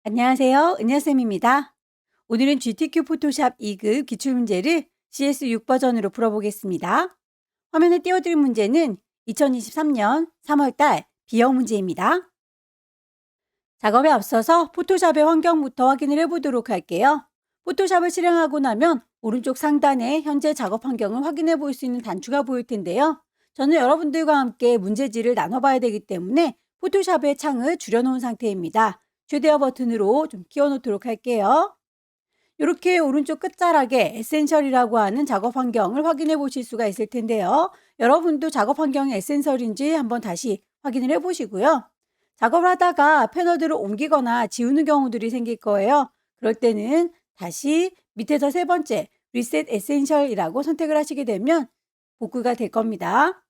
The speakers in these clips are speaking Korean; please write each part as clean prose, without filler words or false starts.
안녕하세요. 은하쌤입니다. 오늘은 GTQ 포토샵 2급 기출문제를 CS6 버전으로 풀어보겠습니다. 화면에 띄워드린 문제는 2023년 3월달 B형 문제입니다. 작업에 앞서서 포토샵의 환경부터 확인을 해보도록 할게요. 포토샵을 실행하고 나면 오른쪽 상단에 현재 작업 환경을 확인해 볼 수 있는 단추가 보일 텐데요. 저는 여러분들과 함께 문제지를 나눠봐야 되기 때문에 포토샵의 창을 줄여놓은 상태입니다. 최대화 버튼으로 좀 키워놓도록 할게요. 이렇게 오른쪽 끝자락에 에센셜이라고 하는 작업 환경을 확인해 보실 수가 있을 텐데요. 여러분도 작업 환경이 에센셜인지 한번 다시 확인을 해 보시고요. 작업을 하다가 패널들을 옮기거나 지우는 경우들이 생길 거예요. 그럴 때는 다시 밑에서 세 번째 리셋 에센셜이라고 선택을 하시게 되면 복구가 될 겁니다.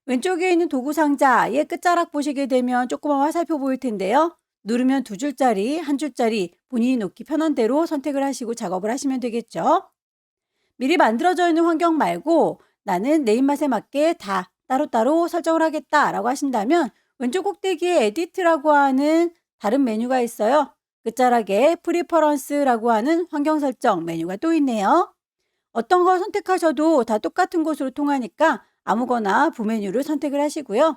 왼쪽에 있는 도구 상자의 끝자락 보시게 되면 조그만 화살표 보일 텐데요. 누르면 두 줄짜리, 한 줄짜리 본인이 놓기 편한 대로 선택을 하시고 작업을 하시면 되겠죠. 미리 만들어져 있는 환경 말고 나는 내 입맛에 맞게 다 따로따로 설정을 하겠다라고 하신다면 왼쪽 꼭대기에 에디트라고 하는 다른 메뉴가 있어요. 끝자락에 프리퍼런스라고 하는 환경 설정 메뉴가 또 있네요. 어떤 걸 선택하셔도 다 똑같은 곳으로 통하니까 아무거나 부메뉴를 선택을 하시고요.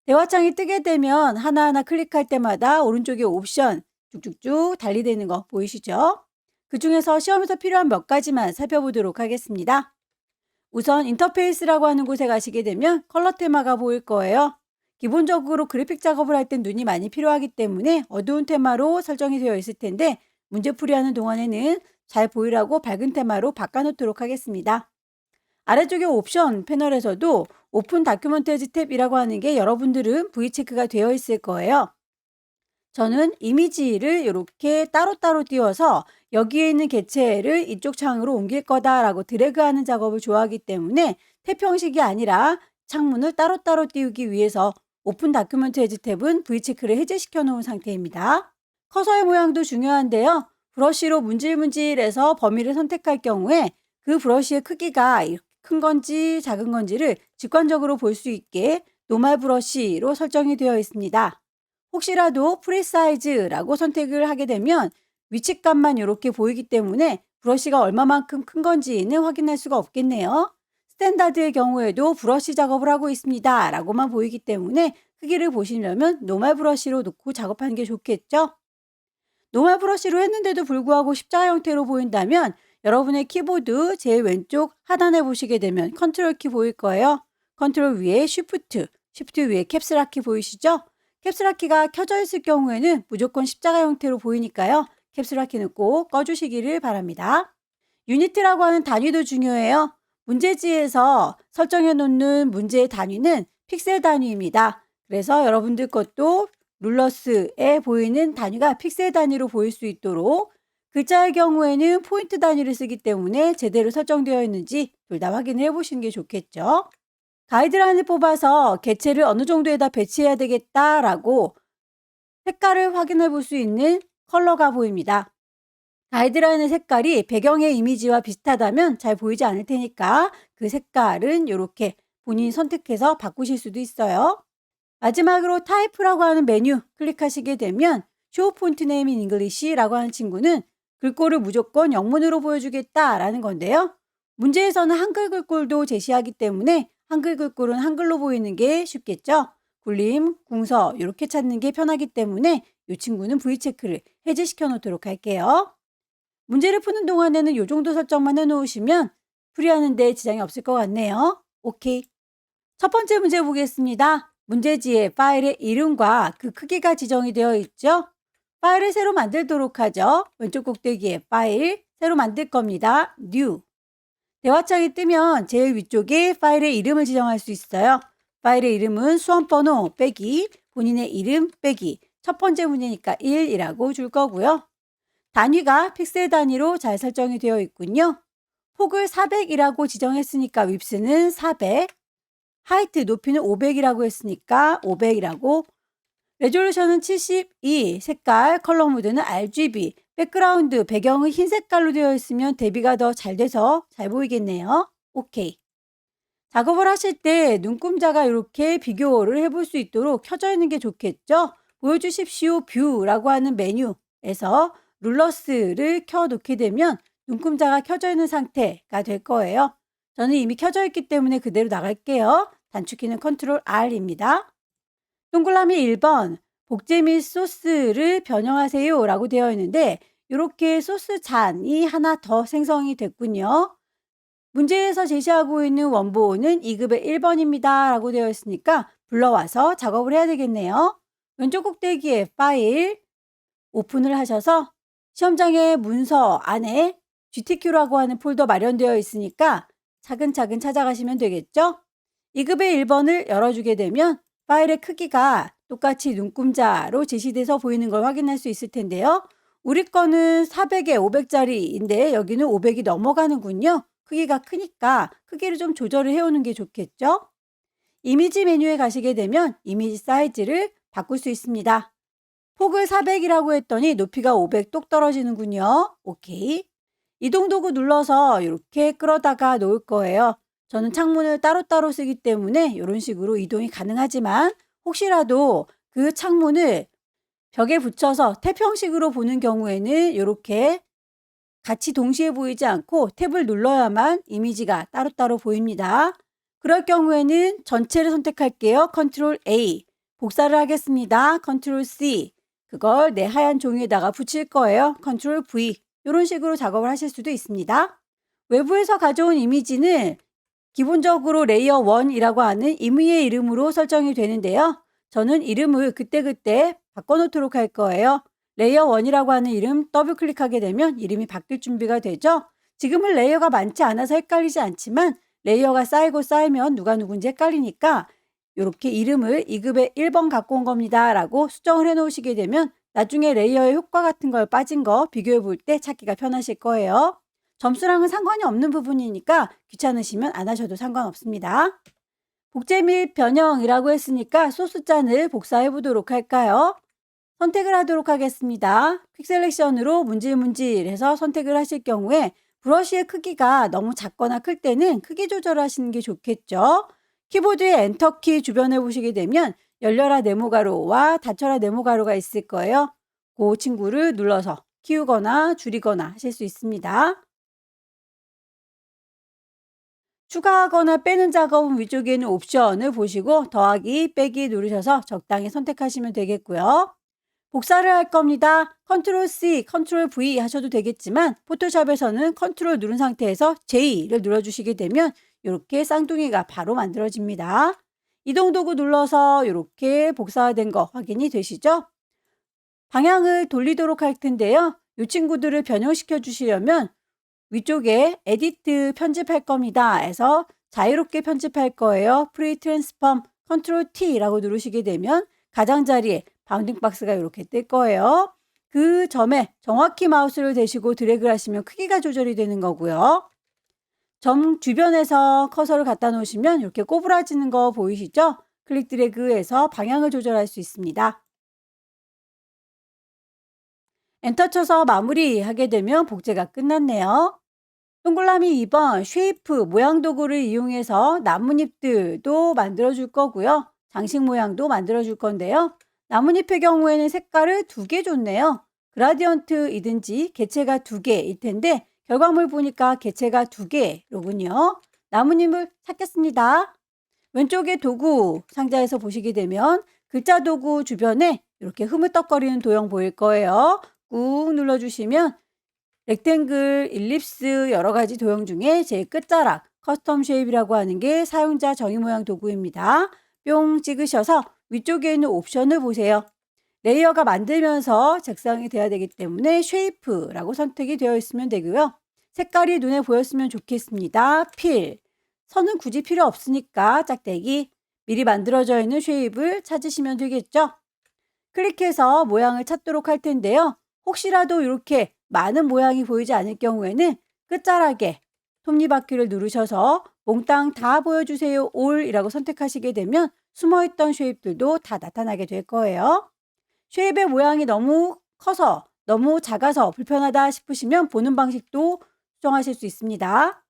대화창이 뜨게 되면 하나하나 클릭할 때마다 오른쪽에 옵션 쭉쭉쭉 달리되는 거 보이시죠? 그 중에서 시험에서 필요한 몇 가지만 살펴보도록 하겠습니다. 우선 인터페이스라고 하는 곳에 가시게 되면 컬러 테마가 보일 거예요. 기본적으로 그래픽 작업을 할 땐 눈이 많이 필요하기 때문에 어두운 테마로 설정이 되어 있을 텐데 문제풀이하는 동안에는 잘 보이라고 밝은 테마로 바꿔놓도록 하겠습니다. 아래쪽에 옵션 패널에서도 오픈 다큐멘터리즈 탭이라고 하는 게 여러분들은 V체크가 되어 있을 거예요. 저는 이미지를 이렇게 따로따로 띄워서 여기에 있는 개체를 이쪽 창으로 옮길 거다라고 드래그하는 작업을 좋아하기 때문에 탭 형식이 아니라 창문을 따로따로 띄우기 위해서 오픈 다큐멘터리즈 탭은 V체크를 해제시켜 놓은 상태입니다. 커서의 모양도 중요한데요. 브러쉬로 문질문질해서 범위를 선택할 경우에 그 브러쉬의 크기가 큰 건지 작은 건지를 직관적으로 볼 수 있게 노멀 브러쉬로 설정이 되어 있습니다. 혹시라도 프리사이즈라고 선택을 하게 되면 위치값만 이렇게 보이기 때문에 브러쉬가 얼마만큼 큰 건지는 확인할 수가 없겠네요. 스탠다드의 경우에도 브러쉬 작업을 하고 있습니다 라고만 보이기 때문에 크기를 보시려면 노멀 브러쉬로 놓고 작업하는 게 좋겠죠. 노멀 브러쉬로 했는데도 불구하고 십자가 형태로 보인다면 여러분의 키보드 제일 왼쪽 하단에 보시게 되면 컨트롤 키 보일 거예요. 컨트롤 위에 쉬프트, 쉬프트 위에 캡슐락 키 보이시죠? 캡슐락 키가 켜져 있을 경우에는 무조건 십자가 형태로 보이니까요. 캡슐락 키는 꼭 꺼주시기를 바랍니다. 유니트라고 하는 단위도 중요해요. 문제지에서 설정해 놓는 문제의 단위는 픽셀 단위입니다. 그래서 여러분들 것도 룰러스에 보이는 단위가 픽셀 단위로 보일 수 있도록 글자의 경우에는 포인트 단위를 쓰기 때문에 제대로 설정되어 있는지 둘 다 확인해 보시는 게 좋겠죠. 가이드라인을 뽑아서 개체를 어느 정도에다 배치해야 되겠다라고 색깔을 확인해 볼 수 있는 컬러가 보입니다. 가이드라인의 색깔이 배경의 이미지와 비슷하다면 잘 보이지 않을 테니까 그 색깔은 이렇게 본인이 선택해서 바꾸실 수도 있어요. 마지막으로 타입이라고 하는 메뉴 클릭하시게 되면 Show Font Name in English라고 하는 친구는 글꼴을 무조건 영문으로 보여주겠다라는 건데요. 문제에서는 한글 글꼴도 제시하기 때문에 한글 글꼴은 한글로 보이는 게 쉽겠죠. 굴림, 궁서 이렇게 찾는 게 편하기 때문에 이 친구는 V체크를 해제시켜 놓도록 할게요. 문제를 푸는 동안에는 이 정도 설정만 해놓으시면 풀이하는 데 지장이 없을 것 같네요. 오케이. 첫 번째 문제 보겠습니다. 문제지에 파일의 이름과 그 크기가 지정이 되어 있죠. 파일을 새로 만들도록 하죠. 왼쪽 꼭대기에 파일, 새로 만들 겁니다. New. 대화창이 뜨면 제일 위쪽에 파일의 이름을 지정할 수 있어요. 파일의 이름은 수험번호 빼기, 본인의 이름 빼기, 첫 번째 문제니까 1이라고 줄 거고요. 단위가 픽셀 단위로 잘 설정이 되어 있군요. 폭을 400이라고 지정했으니까 윕스는 400, 하이트 높이는 500이라고 했으니까 500이라고, 레졸루션은 72, 색깔 컬러 모드는 RGB, 백그라운드 배경은 흰 색깔로 되어 있으면 대비가 더 잘 돼서 잘 보이겠네요. 오케이. 작업을 하실 때 눈금자가 이렇게 비교를 해볼 수 있도록 켜져 있는 게 좋겠죠. 보여주십시오 뷰라고 하는 메뉴 툴에서 룰러스를 켜놓게 되면 눈금자가 켜져 있는 상태가 될 거예요. 저는 이미 켜져 있기 때문에 그대로 나갈게요. 단축키는 컨트롤 R입니다. 동그라미 1번 복제 및 소스를 변형하세요 라고 되어 있는데 이렇게 소스 잔이 하나 더 생성이 됐군요. 문제에서 제시하고 있는 원본은 2급의 1번입니다 라고 되어 있으니까 불러와서 작업을 해야 되겠네요. 왼쪽 꼭대기에 파일 오픈을 하셔서 시험장의 문서 안에 GTQ라고 하는 폴더 마련되어 있으니까 차근차근 찾아가시면 되겠죠. 2급의 1번을 열어주게 되면 파일의 크기가 똑같이 눈금자로 제시돼서 보이는 걸 확인할 수 있을 텐데요. 우리 거는 400에 500짜리인데 여기는 500이 넘어가는군요. 크기가 크니까 크기를 좀 조절을 해오는 게 좋겠죠. 이미지 메뉴에 가시게 되면 이미지 사이즈를 바꿀 수 있습니다. 폭을 400이라고 했더니 높이가 500 똑 떨어지는군요. 오케이. 이동 도구 눌러서 이렇게 끌어다가 놓을 거예요. 저는 창문을 따로따로 쓰기 때문에 이런 식으로 이동이 가능하지만 혹시라도 그 창문을 벽에 붙여서 탭 형식으로 보는 경우에는 이렇게 같이 동시에 보이지 않고 탭을 눌러야만 이미지가 따로따로 보입니다. 그럴 경우에는 전체를 선택할게요. 컨트롤 A. 복사를 하겠습니다. 컨트롤 C. 그걸 내 하얀 종이에다가 붙일 거예요. 컨트롤 V. 이런 식으로 작업을 하실 수도 있습니다. 외부에서 가져온 이미지는 기본적으로 레이어 1이라고 하는 임의의 이름으로 설정이 되는데요. 저는 이름을 그때그때 바꿔놓도록 할 거예요. 레이어 1이라고 하는 이름 더블 클릭하게 되면 이름이 바뀔 준비가 되죠. 지금은 레이어가 많지 않아서 헷갈리지 않지만 레이어가 쌓이고 쌓이면 누가 누군지 헷갈리니까 이렇게 이름을 2급의 1번 갖고 온 겁니다 라고 수정을 해 놓으시게 되면 나중에 레이어의 효과 같은 걸 빠진 거 비교해 볼 때 찾기가 편하실 거예요. 점수랑은 상관이 없는 부분이니까 귀찮으시면 안 하셔도 상관없습니다. 복제 및 변형이라고 했으니까 소스잔을 복사해 보도록 할까요? 선택을 하도록 하겠습니다. 퀵 셀렉션으로 문질문질해서 선택을 하실 경우에 브러쉬의 크기가 너무 작거나 클 때는 크기 조절하시는 게 좋겠죠. 키보드의 엔터키 주변에 보시게 되면 열려라 네모 가로와 닫혀라 네모 가로가 있을 거예요. 그 친구를 눌러서 키우거나 줄이거나 하실 수 있습니다. 추가하거나 빼는 작업은 위쪽에 있는 옵션을 보시고 더하기, 빼기 누르셔서 적당히 선택하시면 되겠고요. 복사를 할 겁니다. 컨트롤 C, 컨트롤 V 하셔도 되겠지만 포토샵에서는 컨트롤 누른 상태에서 J를 눌러주시게 되면 이렇게 쌍둥이가 바로 만들어집니다. 이동 도구 눌러서 이렇게 복사된 거 확인이 되시죠? 방향을 돌리도록 할 텐데요. 이 친구들을 변형시켜 주시려면 위쪽에 에디트 편집할 겁니다 해서 자유롭게 편집할 거예요. 프리 트랜스폼 컨트롤 T라고 누르시게 되면 가장자리에 바운딩 박스가 이렇게 뜰 거예요. 그 점에 정확히 마우스를 대시고 드래그를 하시면 크기가 조절이 되는 거고요. 점 주변에서 커서를 갖다 놓으시면 이렇게 꼬부라지는 거 보이시죠? 클릭 드래그해서 방향을 조절할 수 있습니다. 엔터 쳐서 마무리하게 되면 복제가 끝났네요. 동그라미 2번 쉐이프 모양 도구를 이용해서 나뭇잎들도 만들어 줄 거고요. 장식 모양도 만들어 줄 건데요. 나뭇잎의 경우에는 색깔을 2개 줬네요. 그라디언트이든지 개체가 2개일 텐데 결과물 보니까 개체가 2개로군요. 나뭇잎을 찾겠습니다. 왼쪽에 도구 상자에서 보시게 되면 글자 도구 주변에 이렇게 흐물떡거리는 도형 보일 거예요. 꾹 눌러주시면 렉탱글, 일립스 여러 가지 도형 중에 제일 끝자락 커스텀 쉐입이라고 하는 게 사용자 정의 모양 도구입니다. 뿅 찍으셔서 위쪽에 있는 옵션을 보세요. 레이어가 만들면서 작성이 돼야 되기 때문에 쉐이프라고 선택이 되어 있으면 되고요. 색깔이 눈에 보였으면 좋겠습니다. 필. 선은 굳이 필요 없으니까 짝대기. 미리 만들어져 있는 쉐입을 찾으시면 되겠죠. 클릭해서 모양을 찾도록 할 텐데요. 혹시라도 이렇게 많은 모양이 보이지 않을 경우에는 끝자락에 톱니바퀴를 누르셔서 몽땅 다 보여주세요 올이라고 선택하시게 되면 숨어있던 쉐입들도 다 나타나게 될 거예요. 쉐입의 모양이 너무 커서 너무 작아서 불편하다 싶으시면 보는 방식도 수정하실 수 있습니다.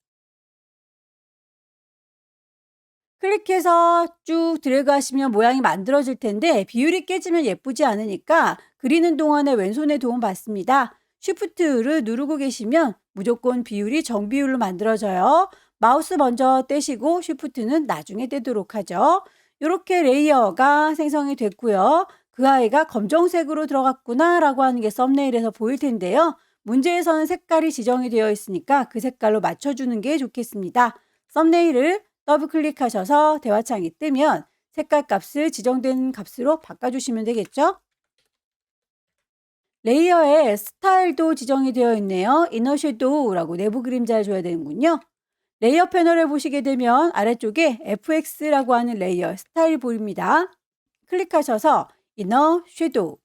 클릭해서 쭉 드래그 하시면 모양이 만들어질 텐데 비율이 깨지면 예쁘지 않으니까 그리는 동안에 왼손의 도움 받습니다. 쉬프트를 누르고 계시면 무조건 비율이 정비율로 만들어져요. 마우스 먼저 떼시고 쉬프트는 나중에 떼도록 하죠. 이렇게 레이어가 생성이 됐고요. 그 아이가 검정색으로 들어갔구나 라고 하는 게 썸네일에서 보일 텐데요. 문제에서는 색깔이 지정이 되어 있으니까 그 색깔로 맞춰주는 게 좋겠습니다. 썸네일을 더블 클릭하셔서 대화창이 뜨면 색깔 값을 지정된 값으로 바꿔주시면 되겠죠? 레이어에 스타일도 지정이 되어 있네요. 이너 섀도우라고 내부 그림자를 줘야 되는군요. 레이어 패널을 보시게 되면 아래쪽에 FX라고 하는 레이어 스타일이 보입니다. 클릭하셔서 이너 섀도우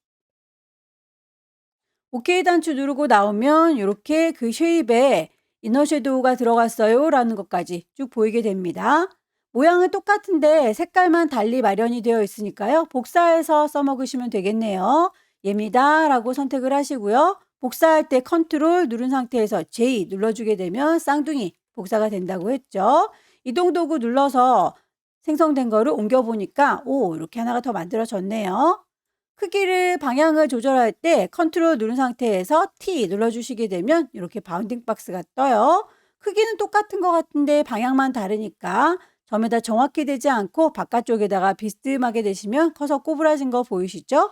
OK 단추 누르고 나오면 이렇게 그 쉐입에 이너 섀도우가 들어갔어요 라는 것까지 쭉 보이게 됩니다. 모양은 똑같은데 색깔만 달리 마련이 되어 있으니까요. 복사해서 써먹으시면 되겠네요. 얘입니다 라고 선택을 하시고요. 복사할 때 컨트롤 누른 상태에서 J 눌러주게 되면 쌍둥이 복사가 된다고 했죠. 이동 도구 눌러서 생성된 거를 옮겨보니까 오 이렇게 하나가 더 만들어졌네요. 크기를 방향을 조절할 때 컨트롤 누른 상태에서 T 눌러주시게 되면 이렇게 바운딩 박스가 떠요. 크기는 똑같은 것 같은데 방향만 다르니까 점에다 정확히 되지 않고 바깥쪽에다가 비스듬하게 되시면 커서 꼬부라진 거 보이시죠?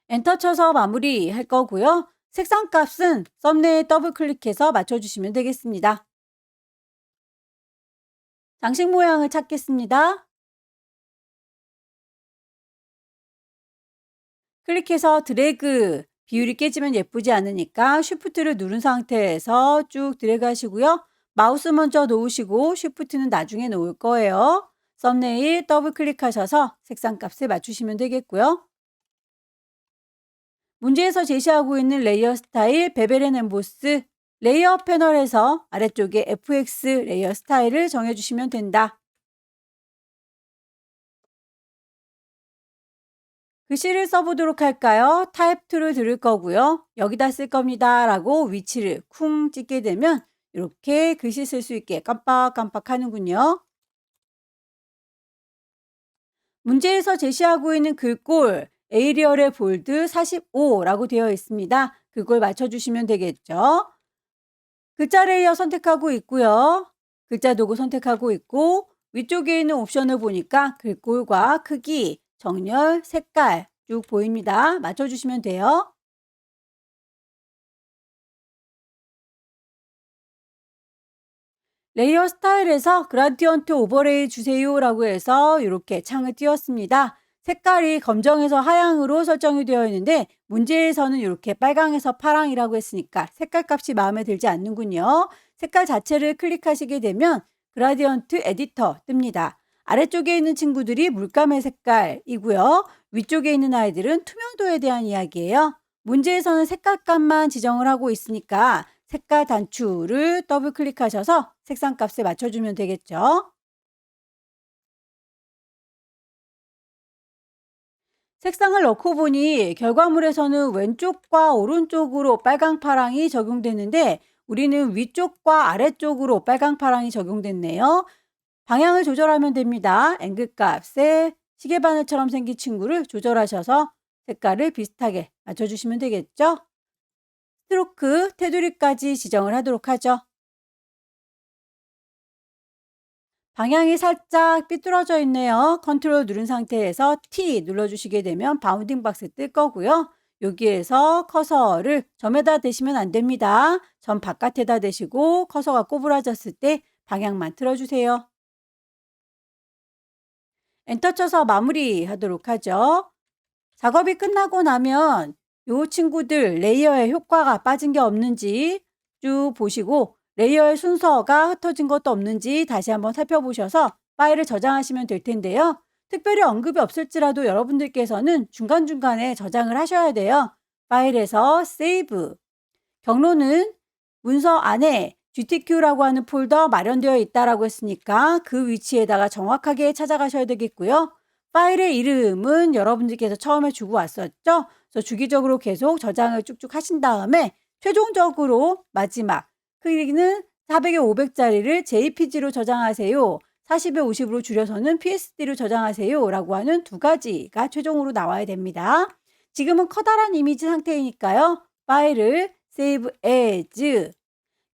엔터 쳐서 마무리 할 거고요. 색상 값은 썸네일 더블 클릭해서 맞춰주시면 되겠습니다. 장식 모양을 찾겠습니다. 클릭해서 드래그, 비율이 깨지면 예쁘지 않으니까 쉬프트를 누른 상태에서 쭉 드래그 하시고요. 마우스 먼저 놓으시고 쉬프트는 나중에 놓을 거예요. 썸네일 더블 클릭하셔서 색상 값을 맞추시면 되겠고요. 문제에서 제시하고 있는 레이어 스타일 베벨 앤 엠보스 레이어 패널에서 아래쪽에 FX 레이어 스타일을 정해주시면 된다. 글씨를 써보도록 할까요? 타입 2를 들을 거고요. 여기다 쓸 겁니다 라고 위치를 쿵 찍게 되면 이렇게 글씨 쓸 수 있게 깜빡깜빡 하는군요. 문제에서 제시하고 있는 글꼴 에이리얼의 볼드 45라고 되어 있습니다. 그걸 맞춰주시면 되겠죠. 글자 레이어 선택하고 있고요. 글자 도구 선택하고 있고 위쪽에 있는 옵션을 보니까 글꼴과 크기, 정렬, 색깔 쭉 보입니다. 맞춰주시면 돼요. 레이어 스타일에서 그라디언트 오버레이 주세요 라고 해서 이렇게 창을 띄웠습니다. 색깔이 검정에서 하향으로 설정이 되어 있는데 문제에서는 이렇게 빨강에서 파랑이라고 했으니까 색깔 값이 마음에 들지 않는군요. 색깔 자체를 클릭하시게 되면 그라디언트 에디터 뜹니다. 아래쪽에 있는 친구들이 물감의 색깔이고요. 위쪽에 있는 아이들은 투명도에 대한 이야기예요. 문제에서는 색깔 값만 지정을 하고 있으니까 색깔 단추를 더블 클릭하셔서 색상 값에 맞춰주면 되겠죠. 색상을 넣고 보니 결과물에서는 왼쪽과 오른쪽으로 빨강 파랑이 적용됐는데 우리는 위쪽과 아래쪽으로 빨강 파랑이 적용됐네요. 방향을 조절하면 됩니다. 앵글 값에 시계바늘처럼 생긴 친구를 조절하셔서 색깔을 비슷하게 맞춰주시면 되겠죠. 스트로크, 테두리까지 지정을 하도록 하죠. 방향이 살짝 삐뚤어져 있네요. 컨트롤 누른 상태에서 T 눌러주시게 되면 바운딩 박스 뜰 거고요. 여기에서 커서를 점에다 대시면 안 됩니다. 점 바깥에다 대시고 커서가 꼬부라졌을 때 방향만 틀어주세요. 엔터 쳐서 마무리 하도록 하죠. 작업이 끝나고 나면 이 친구들 레이어의 효과가 빠진 게 없는지 쭉 보시고 레이어의 순서가 흩어진 것도 없는지 다시 한번 살펴보셔서 파일을 저장하시면 될 텐데요. 특별히 언급이 없을지라도 여러분들께서는 중간중간에 저장을 하셔야 돼요. 파일에서 세이브 경로는 문서 안에 GTQ라고 하는 폴더 마련되어 있다라고 했으니까 그 위치에다가 정확하게 찾아가셔야 되겠고요. 파일의 이름은 여러분들께서 처음에 주고 왔었죠. 그래서 주기적으로 계속 저장을 쭉쭉 하신 다음에 최종적으로 마지막 크기는 400에 500짜리를 JPG로 저장하세요. 40에 50으로 줄여서는 PSD로 저장하세요. 라고 하는 두 가지가 최종으로 나와야 됩니다. 지금은 커다란 이미지 상태이니까요. 파일을 Save As,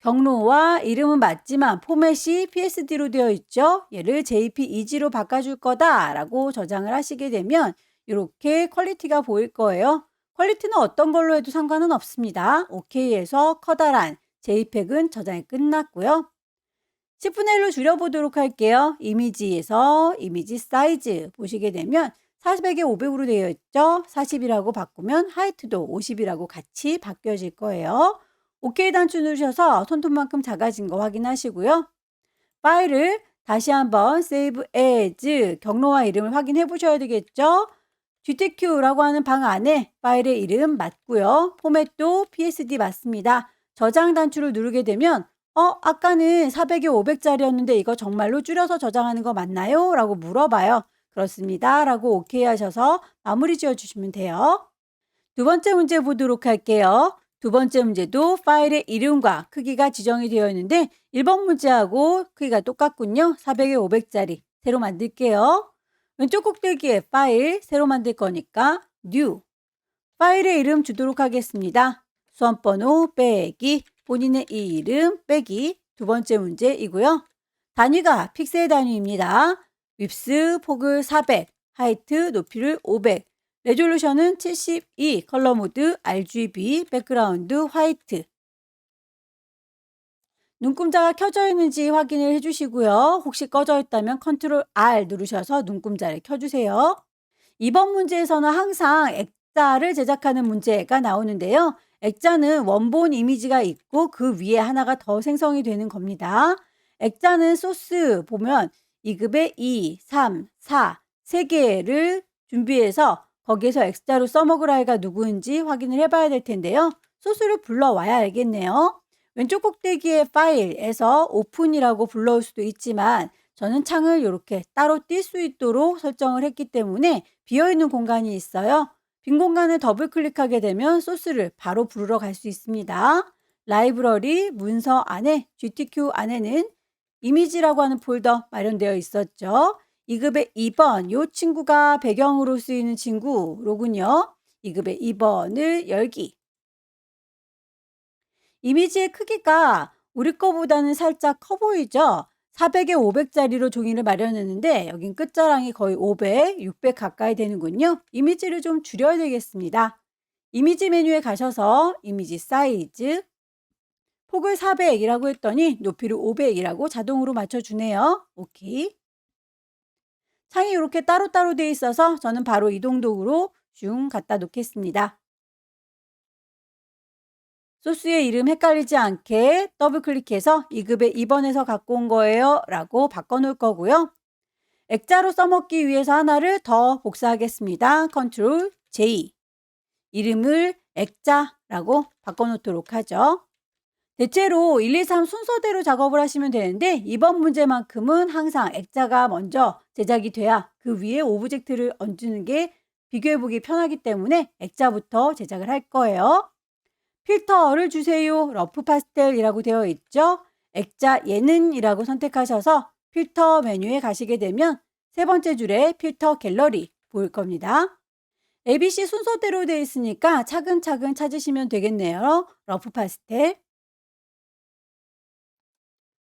경로와 이름은 맞지만 포맷이 PSD로 되어 있죠. 얘를 JPEG로 바꿔줄 거다 라고 저장을 하시게 되면 이렇게 퀄리티가 보일 거예요. 퀄리티는 어떤 걸로 해도 상관은 없습니다. OK에서 커다란 JPEG은 저장이 끝났고요. 10분의 1로 줄여보도록 할게요. 이미지에서 이미지 사이즈 보시게 되면 400에 500으로 되어 있죠. 40이라고 바꾸면 하이트도 50이라고 같이 바뀌어질 거예요. OK 단추 누르셔서 손톱만큼 작아진 거 확인하시고요. 파일을 다시 한번 Save As, 경로와 이름을 확인해 보셔야 되겠죠. GTQ라고 하는 방 안에 파일의 이름 맞고요. 포맷도 PSD 맞습니다. 저장 단추를 누르게 되면 아까는 400에 500짜리였는데 이거 정말로 줄여서 저장하는 거 맞나요? 라고 물어봐요. 그렇습니다. 라고 OK 하셔서 마무리 지어주시면 돼요. 두 번째 문제 보도록 할게요. 두 번째 문제도 파일의 이름과 크기가 지정이 되어 있는데 1번 문제하고 크기가 똑같군요. 400에 500짜리 새로 만들게요. 왼쪽 꼭대기에 파일 새로 만들 거니까 New. 파일의 이름 주도록 하겠습니다. 수험번호 빼기 본인의 이름 빼기 두 번째 문제이고요. 단위가 픽셀 단위입니다. 윕스 폭을 400, 하이트 높이를 500, 레졸루션은 72, 컬러 모드 RGB, 백그라운드 화이트. 눈금자가 켜져 있는지 확인을 해주시고요. 혹시 꺼져 있다면 컨트롤 R 누르셔서 눈금자를 켜주세요. 이번 문제에서는 항상 액자를 제작하는 문제가 나오는데요. 액자는 원본 이미지가 있고 그 위에 하나가 더 생성이 되는 겁니다. 액자는 소스 보면 2급의 2, 3, 4, 3개를 준비해서 거기에서 액자로 써먹을 아이가 누구인지 확인을 해봐야 될 텐데요. 소스를 불러와야 알겠네요. 왼쪽 꼭대기의 파일에서 오픈이라고 불러올 수도 있지만 저는 창을 이렇게 따로 뛸 수 있도록 설정을 했기 때문에 비어있는 공간이 있어요. 빈 공간을 더블 클릭하게 되면 소스를 바로 부르러 갈 수 있습니다. 라이브러리 문서 안에 GTQ 안에는 이미지라고 하는 폴더 마련되어 있었죠. 2급의 2번 이 친구가 배경으로 쓰이는 친구로군요. 2급의 2번을 열기. 이미지의 크기가 우리 거보다는 살짝 커 보이죠? 400에 500짜리로 종이를 마련했는데 여긴 끝자랑이 거의 500, 600 가까이 되는군요. 이미지를 좀 줄여야 되겠습니다. 이미지 메뉴에 가셔서 이미지 사이즈, 폭을 400이라고 했더니 높이를 500이라고 자동으로 맞춰주네요. 오케이. 창이 이렇게 따로따로 되어 있어서 저는 바로 이동도구로 슝 갖다 놓겠습니다. 소스의 이름 헷갈리지 않게 더블 클릭해서 2급의 2번에서 갖고 온 거예요 라고 바꿔놓을 거고요. 액자로 써먹기 위해서 하나를 더 복사하겠습니다. 컨트롤 J. 이름을 액자라고 바꿔놓도록 하죠. 대체로 1, 2, 3 순서대로 작업을 하시면 되는데 이번 문제만큼은 항상 액자가 먼저 제작이 돼야 그 위에 오브젝트를 얹는 게 비교해보기 편하기 때문에 액자부터 제작을 할 거예요. 필터를 주세요. 러프 파스텔이라고 되어 있죠. 액자 예는이라고 선택하셔서 필터 메뉴에 가시게 되면 세 번째 줄에 필터 갤러리 보일 겁니다. ABC 순서대로 되어 있으니까 차근차근 찾으시면 되겠네요. 러프 파스텔.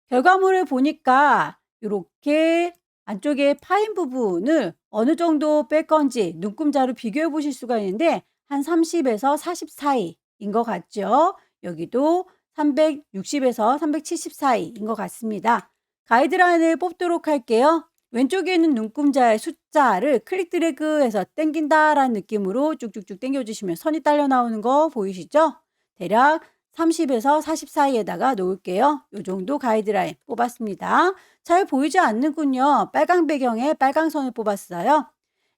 결과물을 보니까 이렇게 안쪽에 파인 부분을 어느 정도 뺄 건지 눈금자로 비교해 보실 수가 있는데 한 30에서 40 사이인 것 같죠. 여기도 360에서 370 사이인 것 같습니다. 가이드라인을 뽑도록 할게요. 왼쪽에 있는 눈금자의 숫자를 클릭 드래그해서 당긴다라는 느낌으로 쭉쭉쭉 당겨주시면 선이 딸려 나오는 거 보이시죠? 대략 30에서 40 사이에다가 놓을게요. 이 정도 가이드라인 뽑았습니다. 잘 보이지 않는군요. 빨강 배경에 빨강 선을 뽑았어요.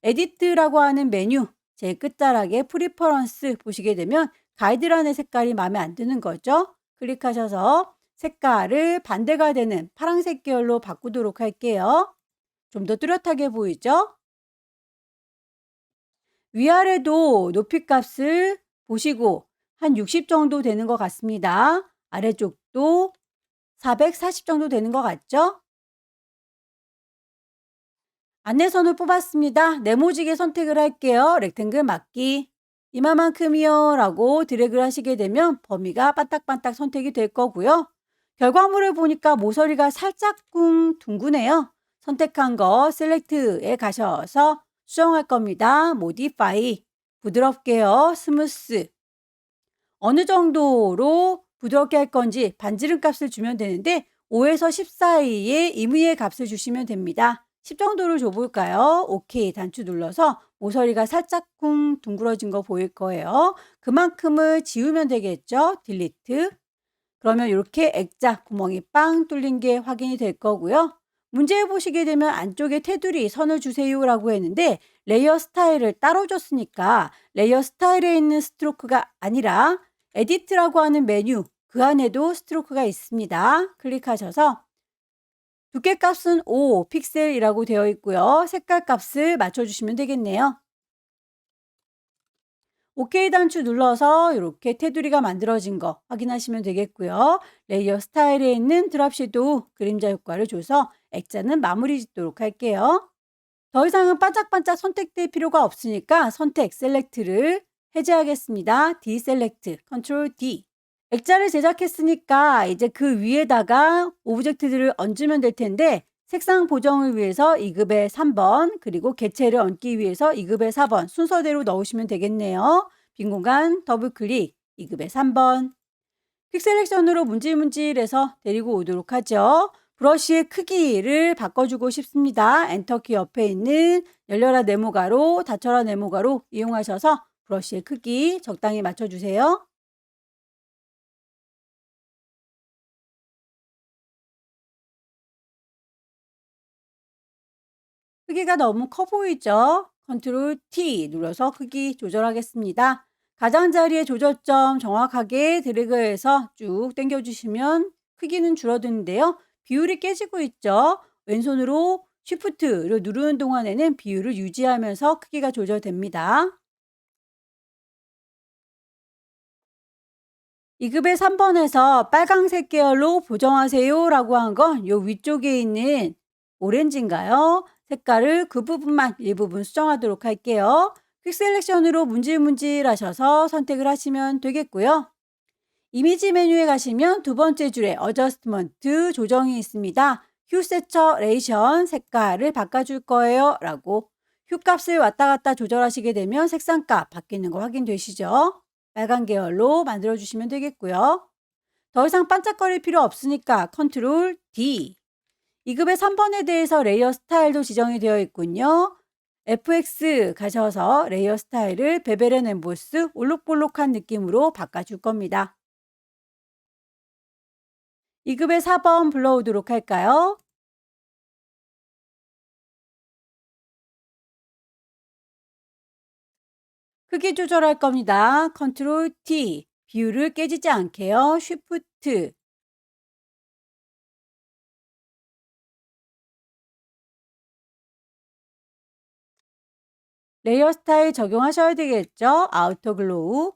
에디트라고 하는 메뉴 제일 끝자락에 프리퍼런스 보시게 되면 가이드라인의 색깔이 마음에 안 드는 거죠. 클릭하셔서 색깔을 반대가 되는 파란색 계열로 바꾸도록 할게요. 좀 더 뚜렷하게 보이죠? 위아래도 높이 값을 보시고 한 60 정도 되는 것 같습니다. 아래쪽도 440 정도 되는 것 같죠? 안내선을 뽑았습니다. 네모지게 선택을 할게요. 렉탱글 맞기. 이마만큼이요 라고 드래그를 하시게 되면 범위가 반딱반딱 선택이 될 거고요. 결과물을 보니까 모서리가 살짝 둥그네요. 선택한 거 셀렉트에 가셔서 수정할 겁니다. 모디파이. 부드럽게요. 스무스. 어느 정도로 부드럽게 할 건지 반지름 값을 주면 되는데 5에서 10 사이에 임의의 값을 주시면 됩니다. 10 정도를 줘볼까요? 오케이 단추 눌러서 모서리가 살짝 둥그러진 거 보일 거예요. 그만큼을 지우면 되겠죠? 딜리트. 그러면 이렇게 액자 구멍이 빵 뚫린 게 확인이 될 거고요. 문제 보시게 되면 안쪽에 테두리 선을 주세요라고 했는데 레이어 스타일을 따로 줬으니까 레이어 스타일에 있는 스트로크가 아니라 에디트라고 하는 메뉴 그 안에도 스트로크가 있습니다. 클릭하셔서 두께 값은 5 픽셀이라고 되어 있고요. 색깔 값을 맞춰주시면 되겠네요. OK 단추 눌러서 이렇게 테두리가 만들어진 거 확인하시면 되겠고요. 레이어 스타일에 있는 드랍 섀도우 그림자 효과를 줘서 액자는 마무리 짓도록 할게요. 더 이상은 반짝반짝 선택될 필요가 없으니까 선택 셀렉트를 해제하겠습니다. 디셀렉트 컨트롤 D. 액자를 제작했으니까 이제 그 위에다가 오브젝트들을 얹으면 될 텐데 색상 보정을 위해서 2급의 3번 그리고 개체를 얹기 위해서 2급의 4번 순서대로 넣으시면 되겠네요. 빈 공간 더블 클릭 2급의 3번 퀵셀렉션으로 문질문질해서 데리고 오도록 하죠. 브러쉬의 크기를 바꿔주고 싶습니다. 엔터키 옆에 있는 열려라 네모가로 닫혀라 네모가로 이용하셔서 브러쉬의 크기 적당히 맞춰주세요. 크기가 너무 커 보이죠? 컨트롤 T 눌러서 크기 조절하겠습니다. 가장자리의 조절점 정확하게 드래그해서 쭉 당겨주시면 크기는 줄어드는데요. 비율이 깨지고 있죠? 왼손으로 Shift를 누르는 동안에는 비율을 유지하면서 크기가 조절됩니다. 2급의 3번에서 빨강색 계열로 보정하세요 라고 한 건 요 위쪽에 있는 오렌지인가요? 색깔을 그 부분만 일부분 수정하도록 할게요. 퀵 셀렉션으로 문질문질 하셔서 선택을 하시면 되겠고요. 이미지 메뉴에 가시면 두 번째 줄에 어저스트먼트 조정이 있습니다. 휴 세처레이션 색깔을 바꿔줄 거예요 라고 휴 값을 왔다 갔다 조절하시게 되면 색상값 바뀌는 거 확인되시죠? 빨간 계열로 만들어 주시면 되겠고요. 더 이상 반짝거릴 필요 없으니까 컨트롤 D. 2급의 3번에 대해서 레이어 스타일도 지정이 되어 있군요. FX 가셔서 레이어 스타일을 베벨 앤 엠보스 올록볼록한 느낌으로 바꿔줄 겁니다. 2급의 4번 불러오도록 할까요? 크기 조절할 겁니다. 컨트롤 T. 비율을 깨지지 않게요. 쉬프트. 레이어 스타일 적용하셔야 되겠죠? 아우터 글로우.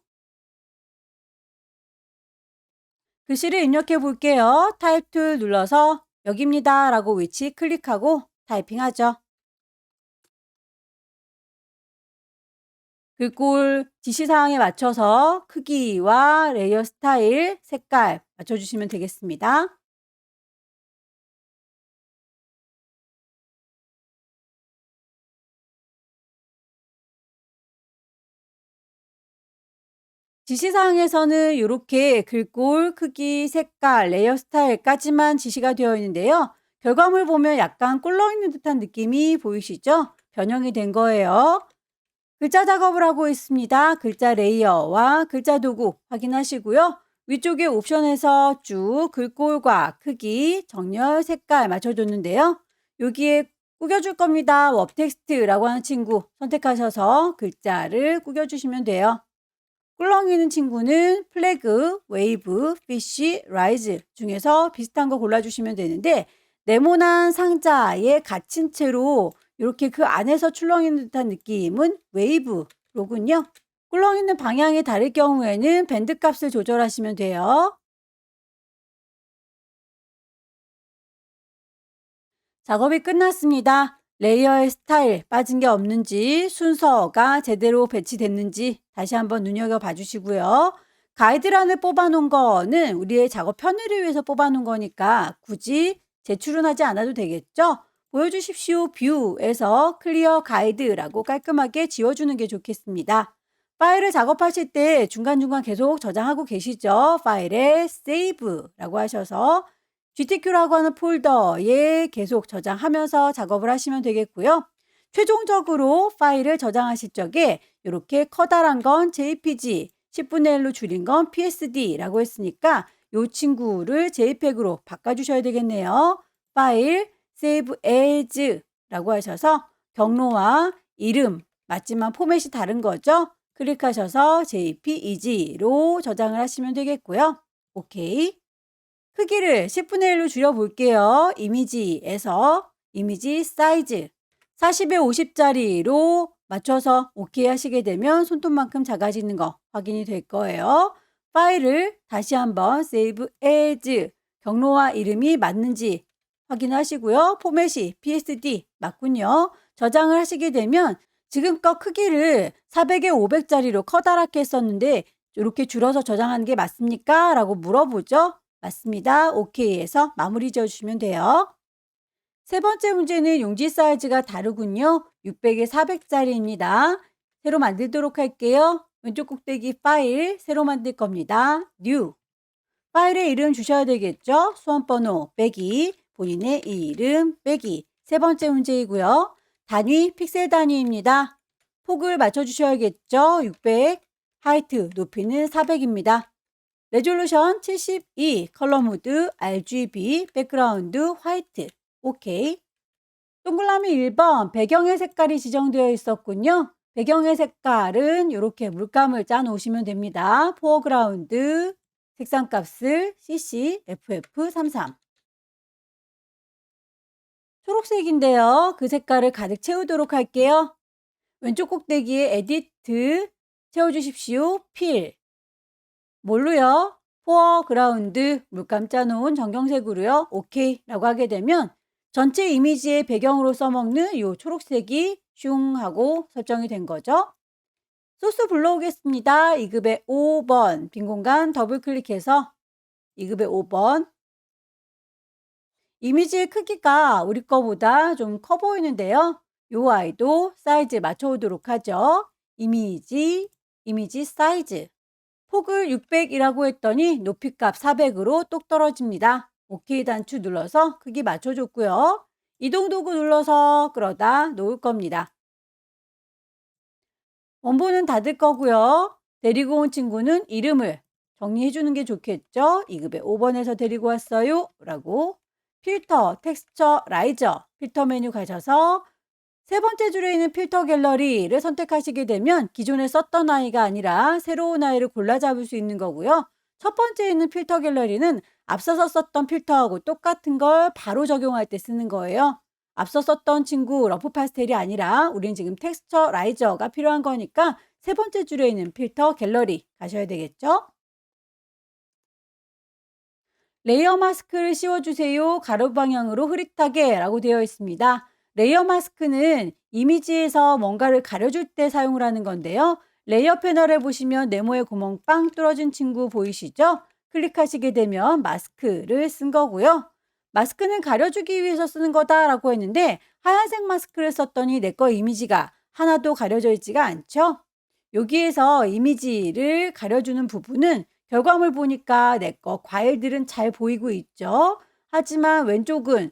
글씨를 입력해 볼게요. 타입 툴 눌러서 여기입니다 라고 위치 클릭하고 타이핑하죠. 글꼴 지시사항에 맞춰서 크기와 레이어 스타일, 색깔 맞춰주시면 되겠습니다. 지시사항에서는 이렇게 글꼴, 크기, 색깔, 레이어 스타일까지만 지시가 되어 있는데요. 결과물 보면 약간 꿀렁있는 듯한 느낌이 보이시죠? 변형이 된 거예요. 글자 작업을 하고 있습니다. 글자 레이어와 글자 도구 확인하시고요. 위쪽에 옵션에서 쭉 글꼴과 크기, 정렬, 색깔 맞춰줬는데요. 여기에 꾸겨줄 겁니다. 웹 텍스트라고 하는 친구 선택하셔서 글자를 꾸겨주시면 돼요. 꿀렁이는 친구는 플래그, 웨이브, 피쉬, 라이즈 중에서 비슷한 거 골라주시면 되는데 네모난 상자에 갇힌 채로 이렇게 그 안에서 출렁이는 듯한 느낌은 웨이브로군요. 꿀렁이는 방향이 다를 경우에는 밴드 값을 조절하시면 돼요. 작업이 끝났습니다. 레이어의 스타일 빠진 게 없는지 순서가 제대로 배치됐는지 다시 한번 눈여겨봐 주시고요. 가이드란을 뽑아놓은 거는 우리의 작업 편의를 위해서 뽑아놓은 거니까 굳이 제출은 하지 않아도 되겠죠? 보여주십시오. 뷰에서 클리어 가이드라고 깔끔하게 지워주는 게 좋겠습니다. 파일을 작업하실 때 중간중간 계속 저장하고 계시죠? 파일에 세이브라고 하셔서 GTQ라고 하는 폴더에 계속 저장하면서 작업을 하시면 되겠고요. 최종적으로 파일을 저장하실 적에 이렇게 커다란 건 JPG, 10분의 1로 줄인 건 PSD라고 했으니까 이 친구를 JPEG으로 바꿔주셔야 되겠네요. 파일 Save As라고 하셔서 경로와 이름 맞지만 포맷이 다른 거죠. 클릭하셔서 JPEG로 저장을 하시면 되겠고요. 오케이. 크기를 10분의 1로 줄여볼게요. 이미지에서 이미지 사이즈 40에 50짜리로 맞춰서 OK 하시게 되면 손톱만큼 작아지는 거 확인이 될 거예요. 파일을 다시 한번 Save As 경로와 이름이 맞는지 확인하시고요. 포맷이 PSD 맞군요. 저장을 하시게 되면 지금껏 크기를 400에 500짜리로 커다랗게 했었는데 이렇게 줄여서 저장하는 게 맞습니까? 라고 물어보죠. 맞습니다. OK에서 마무리 지어주시면 돼요. 세 번째 문제는 용지 사이즈가 다르군요. 600에 400짜리입니다. 새로 만들도록 할게요. 왼쪽 꼭대기 파일 새로 만들 겁니다. New. 파일의 이름 주셔야 되겠죠. 수험번호 빼기 본인의 이름 빼기 세 번째 문제이고요. 단위 픽셀 단위입니다. 폭을 맞춰주셔야겠죠. 600 하이트 높이는 400입니다. 레졸루션 72 컬러 모드 RGB 백그라운드 화이트 오케이. 동그라미 1번 배경의 색깔이 지정되어 있었군요. 배경의 색깔은 이렇게 물감을 짜 놓으시면 됩니다. 포어그라운드 색상값을 CC FF33 초록색인데요. 그 색깔을 가득 채우도록 할게요. 왼쪽 꼭대기에 에디트 채워주십시오. 필 뭘로요? 포어그라운드 물감 짜놓은 정경색으로요. 오케이 라고 하게 되면 전체 이미지의 배경으로 써먹는 이 초록색이 슝 하고 설정이 된 거죠. 소스 불러오겠습니다. 2급의 5번 빈 공간 더블 클릭해서 2급의 5번 이미지의 크기가 우리 거보다 좀 커 보이는데요. 이 아이도 사이즈 맞춰오도록 하죠. 이미지 사이즈 폭을 600이라고 했더니 높이값 400으로 똑 떨어집니다. OK 단추 눌러서 크기 맞춰줬고요. 이동 도구 눌러서 끌어다 놓을 겁니다. 원본은 닫을 거고요. 데리고 온 친구는 이름을 정리해 주는 게 좋겠죠. 2급의 5번에서 데리고 왔어요. 라고 필터, 텍스처, 라이저 필터 메뉴 가셔서 세 번째 줄에 있는 필터 갤러리를 선택하시게 되면 기존에 썼던 아이가 아니라 새로운 아이를 골라 잡을 수 있는 거고요. 첫 번째에 있는 필터 갤러리는 앞서서 썼던 필터하고 똑같은 걸 바로 적용할 때 쓰는 거예요. 앞서 썼던 친구 러프 파스텔이 아니라 우린 지금 텍스처 라이저가 필요한 거니까 세 번째 줄에 있는 필터 갤러리 가셔야 되겠죠. 레이어 마스크를 씌워주세요. 가로 방향으로 흐릿하게 라고 되어 있습니다. 레이어 마스크는 이미지에서 뭔가를 가려줄 때 사용을 하는 건데요. 레이어 패널에 보시면 네모의 구멍 빵 뚫어진 친구 보이시죠? 클릭하시게 되면 마스크를 쓴 거고요. 마스크는 가려주기 위해서 쓰는 거다라고 했는데 하얀색 마스크를 썼더니 내 거 이미지가 하나도 가려져 있지가 않죠? 여기에서 이미지를 가려주는 부분은 결과물 보니까 내 거 과일들은 잘 보이고 있죠? 하지만 왼쪽은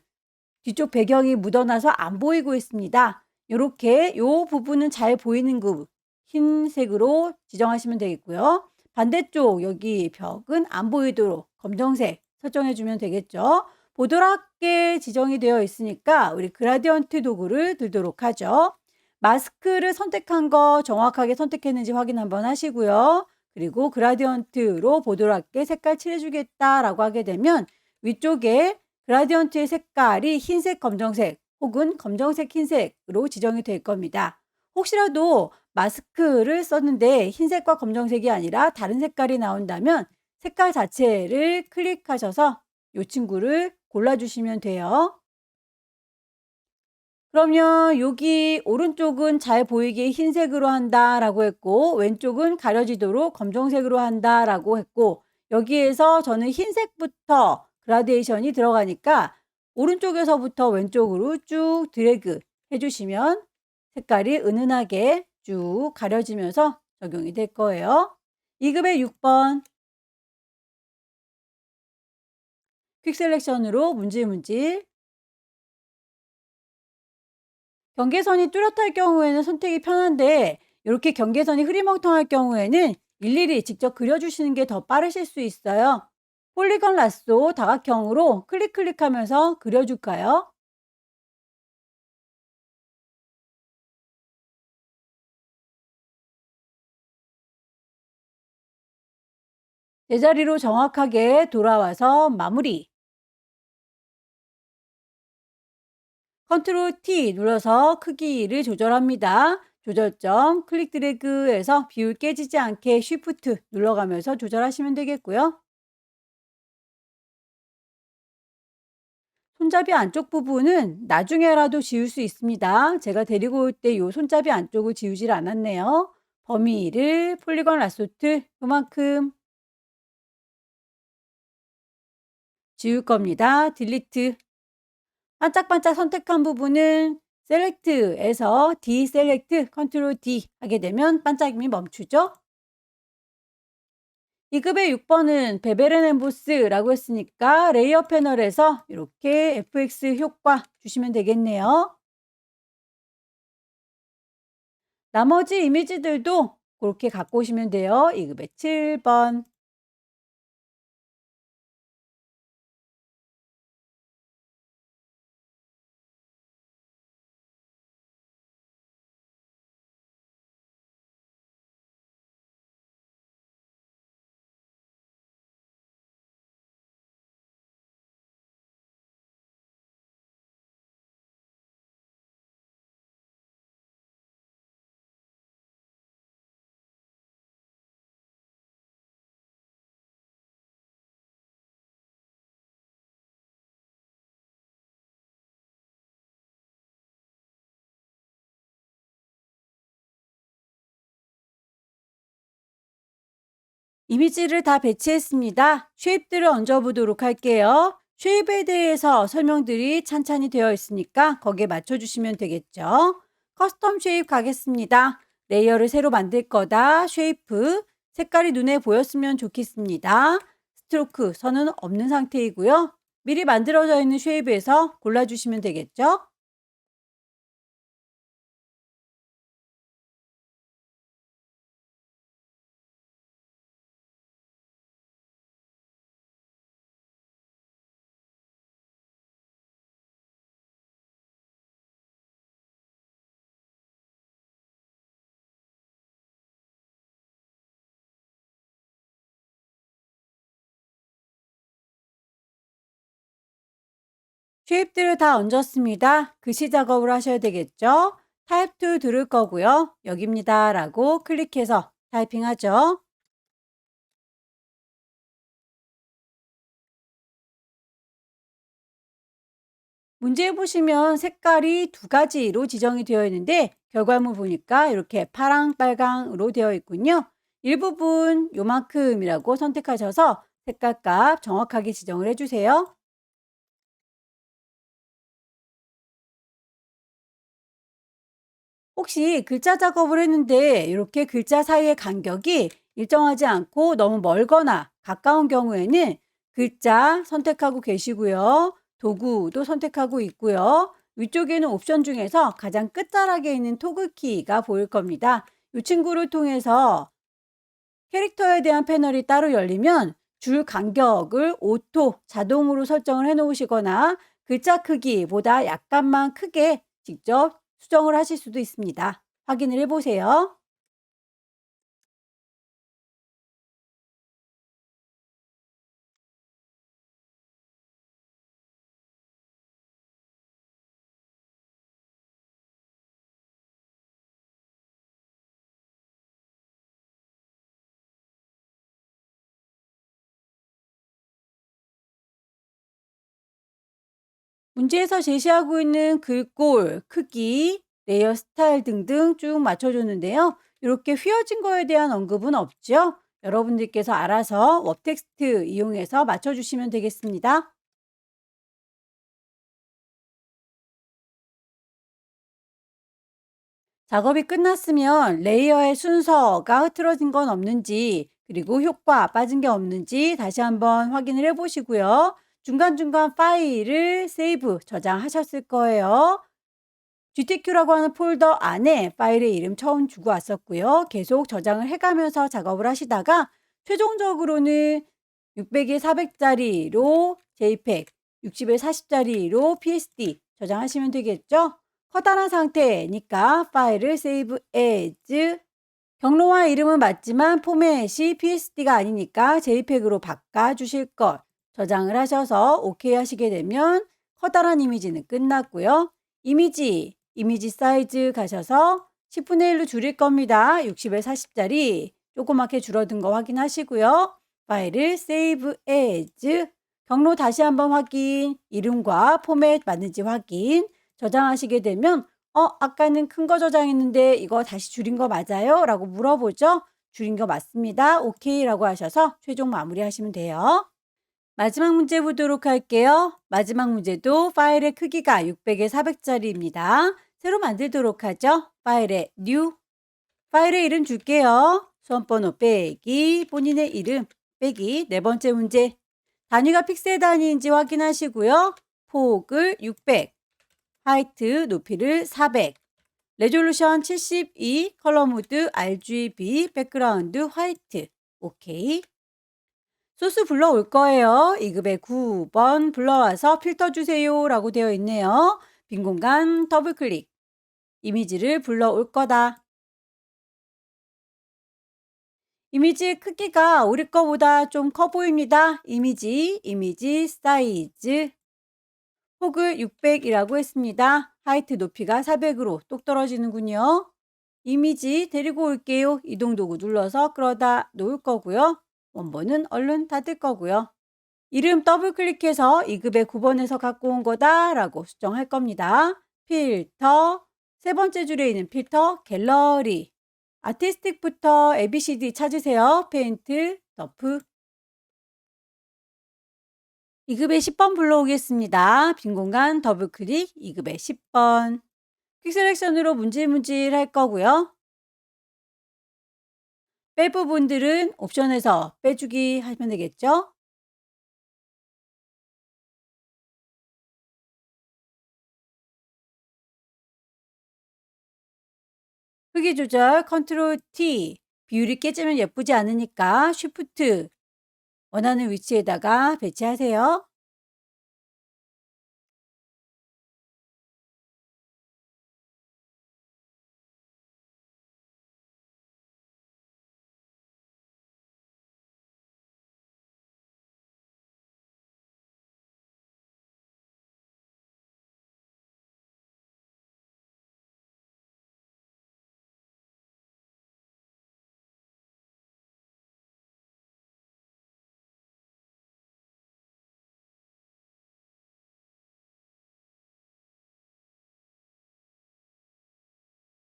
뒤쪽 배경이 묻어나서 안 보이고 있습니다. 이렇게 요 부분은 잘 보이는 그 흰색으로 지정하시면 되겠고요. 반대쪽 여기 벽은 안 보이도록 검정색 설정해 주면 되겠죠. 보드랍게 지정이 되어 있으니까 우리 그라디언트 도구를 들도록 하죠. 마스크를 선택한 거 정확하게 선택했는지 확인 한번 하시고요. 그리고 그라디언트로 보드랍게 색깔 칠해주겠다라고 하게 되면 위쪽에 그라디언트의 색깔이 흰색, 검정색 혹은 검정색, 흰색으로 지정이 될 겁니다. 혹시라도 마스크를 썼는데 흰색과 검정색이 아니라 다른 색깔이 나온다면 색깔 자체를 클릭하셔서 이 친구를 골라주시면 돼요. 그러면 여기 오른쪽은 잘 보이게 흰색으로 한다라고 했고 왼쪽은 가려지도록 검정색으로 한다라고 했고 여기에서 저는 흰색부터 그라데이션이 들어가니까 오른쪽에서부터 왼쪽으로 쭉 드래그 해주시면 색깔이 은은하게 쭉 가려지면서 적용이 될 거예요. 2급의 6번 퀵 셀렉션으로 문질문질 경계선이 뚜렷할 경우에는 선택이 편한데 이렇게 경계선이 흐리멍텅할 경우에는 일일이 직접 그려주시는 게 더 빠르실 수 있어요. 폴리건 라쏘 다각형으로 클릭하면서 그려줄까요? 제자리로 정확하게 돌아와서 마무리. 컨트롤 T 눌러서 크기를 조절합니다. 조절점 클릭 드래그해서 비율 깨지지 않게 쉬프트 눌러가면서 조절하시면 되겠고요. 손잡이 안쪽 부분은 나중에라도 지울 수 있습니다. 제가 데리고 올 때 이 손잡이 안쪽을 지우질 않았네요. 범위를 폴리건 라소트 요만큼 지울 겁니다. 딜리트. 반짝반짝 선택한 부분은 셀렉트에서 디셀렉트 컨트롤 D 하게 되면 반짝임이 멈추죠. 2급의 6번은 베벨 앤 엠보스라고 했으니까 레이어 패널에서 이렇게 FX 효과 주시면 되겠네요. 나머지 이미지들도 그렇게 갖고 오시면 돼요. 2급의 7번. 이미지를 다 배치했습니다. 쉐입들을 얹어보도록 할게요. 쉐입에 대해서 설명들이 찬찬히 되어 있으니까 거기에 맞춰주시면 되겠죠. 커스텀 쉐입 가겠습니다. 레이어를 새로 만들 거다. 쉐이프. 색깔이 눈에 보였으면 좋겠습니다. 스트로크 선은 없는 상태이고요. 미리 만들어져 있는 쉐입에서 골라주시면 되겠죠. 쉐입들을 다 얹었습니다. 글씨 작업을 하셔야 되겠죠? 타입 툴 들을 거고요. 여기입니다. 라고 클릭해서 타이핑하죠. 문제 보시면 색깔이 두 가지로 지정이 되어 있는데 결과물 보니까 이렇게 파랑, 빨강으로 되어 있군요. 일부분 요만큼이라고 선택하셔서 색깔값 정확하게 지정을 해주세요. 혹시 글자 작업을 했는데 이렇게 글자 사이의 간격이 일정하지 않고 너무 멀거나 가까운 경우에는 글자 선택하고 계시고요. 도구도 선택하고 있고요. 위쪽에는 옵션 중에서 가장 끝자락에 있는 토글키가 보일 겁니다. 이 친구를 통해서 캐릭터에 대한 패널이 따로 열리면 줄 간격을 오토 자동으로 설정을 해 놓으시거나 글자 크기보다 약간만 크게 직접 수정을 하실 수도 있습니다. 확인을 해 보세요. 문제에서 제시하고 있는 글꼴, 크기, 레이어 스타일 등등 쭉 맞춰줬는데요. 이렇게 휘어진 거에 대한 언급은 없죠. 여러분들께서 알아서 웹텍스트 이용해서 맞춰주시면 되겠습니다. 작업이 끝났으면 레이어의 순서가 흐트러진 건 없는지, 그리고 효과 빠진 게 없는지 다시 한번 확인을 해 보시고요. 중간중간 파일을 세이브, 저장하셨을 거예요. GTQ라고 하는 폴더 안에 파일의 이름 처음 주고 왔었고요. 계속 저장을 해가면서 작업을 하시다가 최종적으로는 600에 400짜리로 JPEG, 60에 40짜리로 PSD 저장하시면 되겠죠? 커다란 상태니까 파일을 Save As, 경로와 이름은 맞지만 포맷이 PSD가 아니니까 JPEG으로 바꿔주실 것 저장을 하셔서 OK 하시게 되면 커다란 이미지는 끝났고요. 이미지 사이즈 가셔서 10분의 1로 줄일 겁니다. 60에 40짜리 조그맣게 줄어든 거 확인하시고요. 파일을 Save As, 경로 다시 한번 확인, 이름과 포맷 맞는지 확인, 저장하시게 되면 아까는 큰 거 저장했는데 이거 다시 줄인 거 맞아요? 라고 물어보죠. 줄인 거 맞습니다. 오케이 라고 하셔서 최종 마무리하시면 돼요. 마지막 문제 보도록 할게요. 마지막 문제도 파일의 크기가 600에 400짜리입니다. 새로 만들도록 하죠. 파일에 New, 파일의 이름 줄게요. 수험번호 빼기, 본인의 이름 빼기. 네 번째 문제, 단위가 픽셀 단위인지 확인하시고요. 폭을 600, 하이트 높이를 400, 레졸루션 72, 컬러 모드 RGB, 백그라운드 화이트. 오케이. 소스 불러올 거예요. 2급의 9번 불러와서 필터 주세요 라고 되어 있네요. 빈 공간 더블 클릭. 이미지를 불러올 거다. 이미지 크기가 우리 거보다 좀 커 보입니다. 이미지 사이즈. 폭을 600이라고 했습니다. 하이트 높이가 400으로 똑 떨어지는군요. 이미지 데리고 올게요. 이동 도구 눌러서 끌어다 놓을 거고요. 원본은 얼른 닫을 거고요. 이름 더블 클릭해서 2급의 9번에서 갖고 온 거다 라고 수정할 겁니다. 필터, 세 번째 줄에 있는 필터, 갤러리, 아티스틱부터 ABCD 찾으세요. 페인트, 더프. 2급의 10번 불러오겠습니다. 빈 공간 더블 클릭, 2급의 10번. 퀵 셀렉션으로 문질문질 할 거고요. 뺄 부분들은 옵션에서 빼주기 하면 되겠죠. 크기 조절 컨트롤 T, 비율이 깨지면 예쁘지 않으니까 쉬프트 원하는 위치에다가 배치하세요.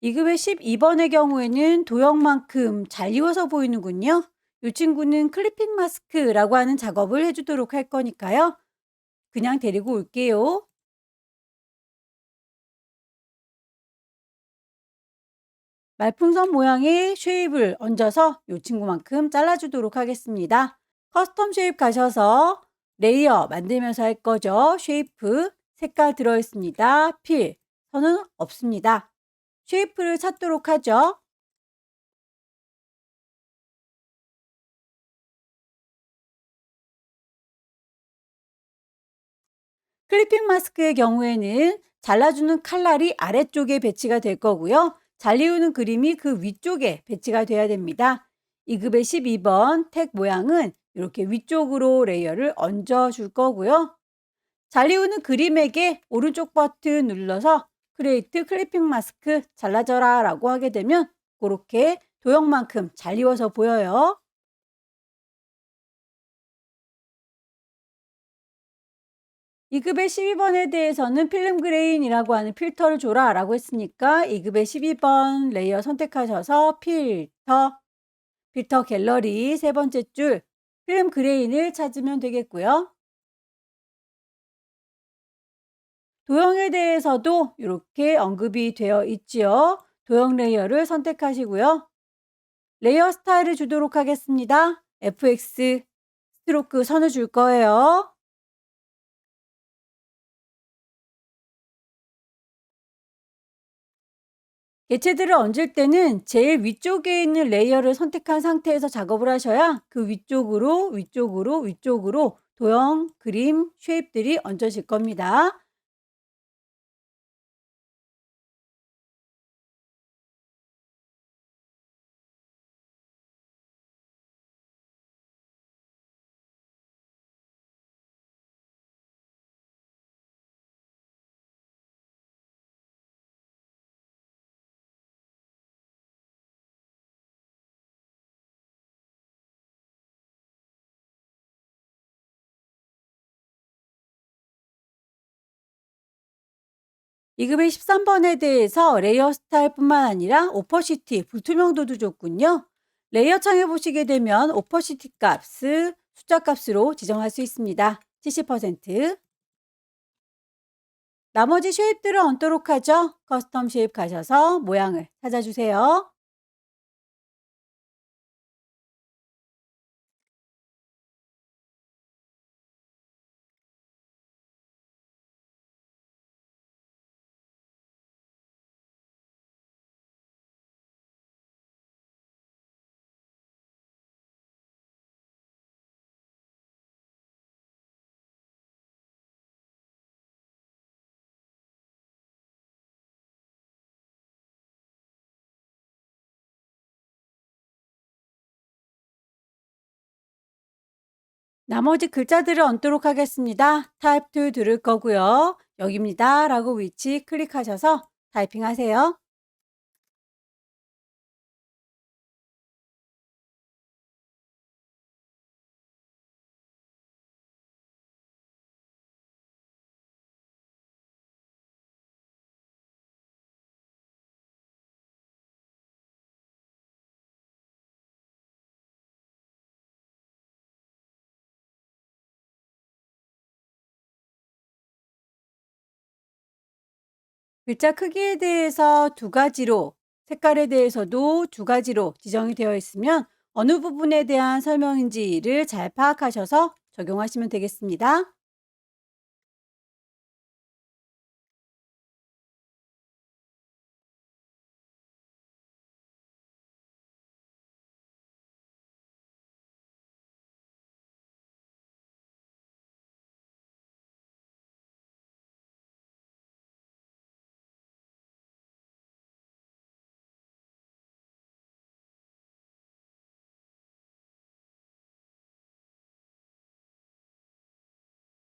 이급의 12번의 경우에는 도형만큼 잘 이워서 보이는군요. 이 친구는 클리핑 마스크라고 하는 작업을 해주도록 할 거니까요. 그냥 데리고 올게요. 말풍선 모양의 쉐입을 얹어서 이 친구만큼 잘라주도록 하겠습니다. 커스텀 쉐입 가셔서 레이어 만들면서 할 거죠. 쉐이프, 색깔 들어있습니다. 필, 선은 없습니다. 쉐이프를 찾도록 하죠. 클리핑 마스크의 경우에는 잘라주는 칼날이 아래쪽에 배치가 될 거고요. 잘리우는 그림이 그 위쪽에 배치가 돼야 됩니다. 2급의 12번 택 모양은 이렇게 위쪽으로 레이어를 얹어 줄 거고요. 잘리우는 그림에게 오른쪽 버튼 눌러서 크리에이트 클리핑 마스크 잘라져라 라고 하게 되면 그렇게 도형만큼 잘 이워서 보여요. 2급의 12번에 대해서는 필름 그레인이라고 하는 필터를 줘라 라고 했으니까 2급의 12번 레이어 선택하셔서 필터 갤러리 세 번째 줄 필름 그레인을 찾으면 되겠고요. 도형에 대해서도 이렇게 언급이 되어 있지요. 도형 레이어를 선택하시고요. 레이어 스타일을 주도록 하겠습니다. FX 스트로크 선을 줄 거예요. 개체들을 얹을 때는 제일 위쪽에 있는 레이어를 선택한 상태에서 작업을 하셔야 그 위쪽으로 도형, 그림, 쉐입들이 얹어질 겁니다. 이급의 13번에 대해서 레이어 스타일뿐만 아니라 오퍼시티, 불투명도도 줬군요. 레이어 창에 보시게 되면 오퍼시티 값을 숫자 값으로 지정할 수 있습니다. 70%. 나머지 쉐입들을 얹도록 하죠. 커스텀 쉐입 가셔서 모양을 찾아주세요. 나머지 글자들을 얹도록 하겠습니다. 타입 툴 들을 거고요. 여기입니다 라고 위치 클릭하셔서 타이핑 하세요. 글자 크기에 대해서 두 가지로, 색깔에 대해서도 두 가지로 지정이 되어 있으면 어느 부분에 대한 설명인지를 잘 파악하셔서 적용하시면 되겠습니다.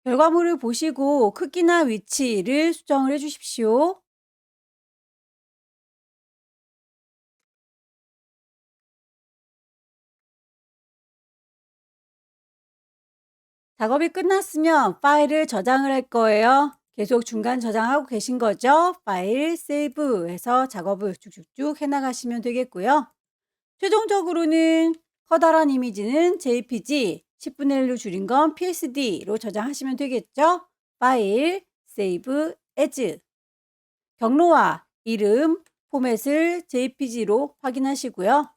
결과물을 보시고 크기나 위치를 수정을 해 주십시오. 작업이 끝났으면 파일을 저장을 할 거예요. 계속 중간 저장하고 계신 거죠? 파일 세이브 해서 작업을 쭉쭉쭉 해나가시면 되겠고요. 최종적으로는 커다란 이미지는 JPG, 10분의 1로 줄인 건 PSD로 저장하시면 되겠죠? 파일, 세이브, 에즈, 경로와 이름, 포맷을 JPG로 확인하시고요.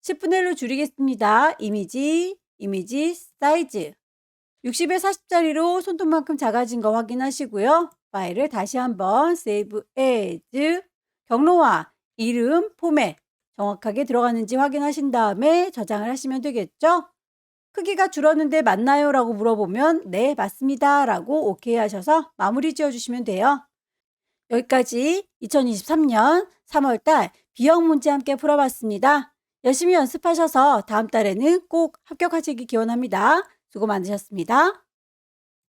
10분의 1로 줄이겠습니다. 이미지, 사이즈. 60에 40짜리로 손톱만큼 작아진 거 확인하시고요. 파일을 다시 한번 세이브 에즈, 경로와 이름, 포맷 정확하게 들어가는지 확인하신 다음에 저장을 하시면 되겠죠? 크기가 줄었는데 맞나요? 라고 물어보면 네, 맞습니다. 라고 오케이 하셔서 마무리 지어주시면 돼요. 여기까지 2023년 3월달 B형 문제 함께 풀어봤습니다. 열심히 연습하셔서 다음 달에는 꼭 합격하시기 기원합니다. 수고 많으셨습니다.